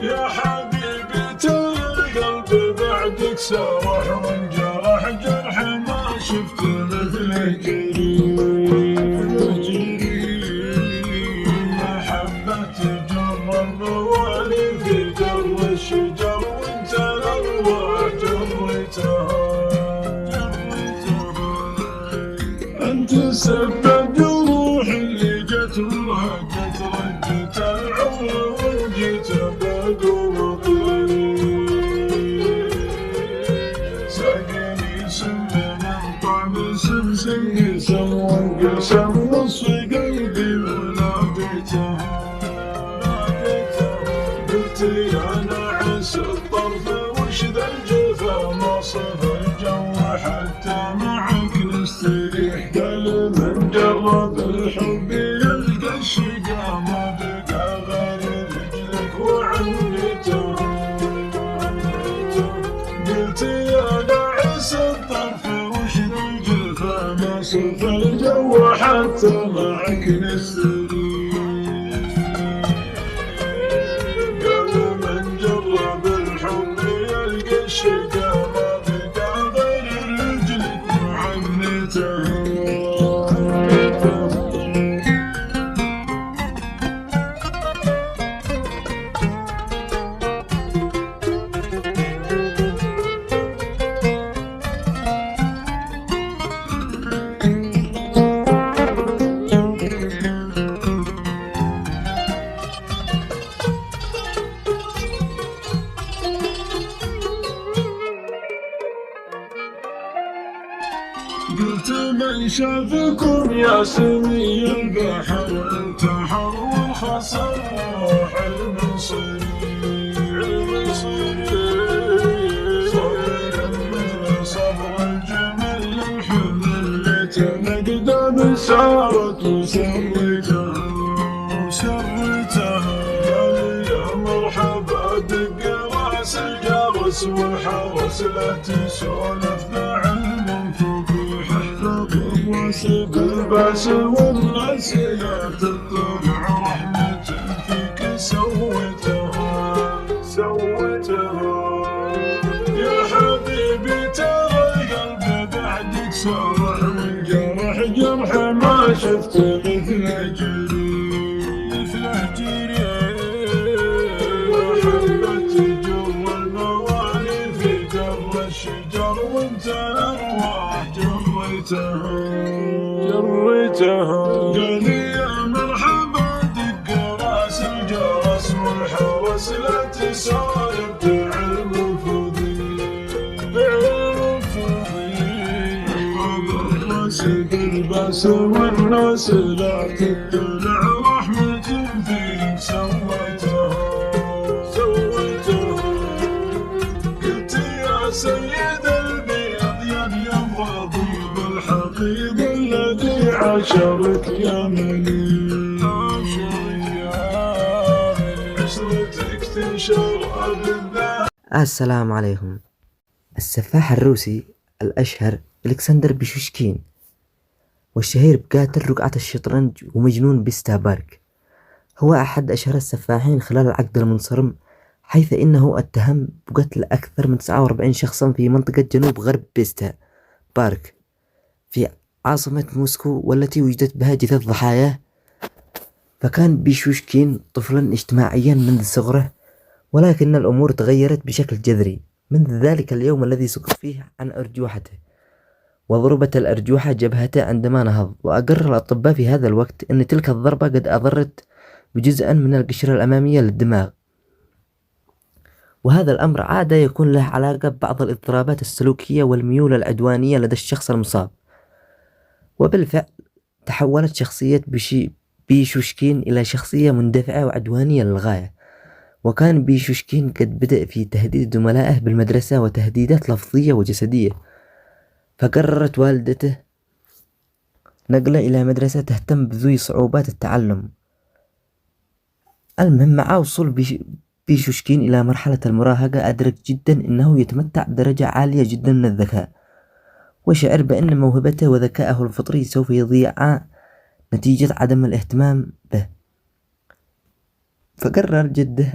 يا حبيبي القلب بعدك سرح وانجرح جرح ما شفت مثله جريح. محبة جر الموالي في جر الشجر وانت الارواح جريتها. انت سبب جروح اللي جت وهجت رجت العمر وجيت بقوة ساقني سم من طعم سمسم قسم وانقسم نصف قلبي وناديتها. قلت يا ناعس الطرف وش ذا الجفا نصف الجو حتى معك نستريح. قال من جرب الحب يلقى الشقا ما بقى غير رجلك وعنيته. قلت يا ناعس الطرف وش ذا الجفا نصف الجو حتى معك نستريح. قال من جرب الحب يلقى الشقا ما بقى غير رجلك وعنيته. قلت من شافكم يا سمي البحر انتحر والخصر روح المنصري. صبر مثل صبر الجمل الحمل لتنقدم سارت وسويتها. قال يا مرحبا دق راس الجرس والحرس لا تسولف بعلم فضيح. واسق الباس والناس لا تطلع رحمة فيك سويتها. يا حبيبي ترى القلب بعدك سرح وانجرح جرح ما شفت مثله جريح. محبة جر الموالي في جر الشجر وانت الارواح جريتها. قال يا مرحبا دق راس الجرس والحرس لا تسولف بعلم فضيح. واسق الباس والناس لا تطلع رحمة فيك سويتها. قلت يا سيد البيض يا ضبيب الحقيب الذي عاشرك يا مليك. عشرتك تنشر بالذات. السلام عليكم. السفاح الروسي الأشهر ألكسندر بيشوشكين، والشهير بقاتل رقعة الشطرنج ومجنون بيستا بارك، هو أحد أشهر السفاحين خلال العقد المنصرم، حيث إنه اتهم بقتل أكثر من 49 شخصا في منطقة جنوب غرب بيستا بارك في عاصمة موسكو، والتي وجدت بها جثث ضحاياه. فكان بيشوشكين طفلا اجتماعيا منذ صغره، ولكن الأمور تغيرت بشكل جذري منذ ذلك اليوم الذي سقط فيه عن أرجوحته، وضربت الأرجوحة جبهته عندما نهض. وأقر الأطباء في هذا الوقت أن تلك الضربة قد أضرت بجزءا من القشرة الأمامية للدماغ، وهذا الأمر عادة يكون له علاقة ببعض الاضطرابات السلوكية والميول العدوانية لدى الشخص المصاب. وبالفعل تحولت شخصية بيشوشكين إلى شخصية مندفعة وعدوانية للغاية، وكان بيشوشكين قد بدأ في تهديد زملائه بالمدرسة وتهديدات لفظية وجسدية، فقررت والدته نقله إلى مدرسة تهتم بذوي صعوبات التعلم. المهم مع وصول بيشوشكين إلى مرحلة المراهقة أدرك جدا أنه يتمتع بدرجة عالية جدا من الذكاء، وشعر بأن موهبته وذكائه الفطري سوف يضيعا نتيجة عدم الاهتمام به. فقرر جده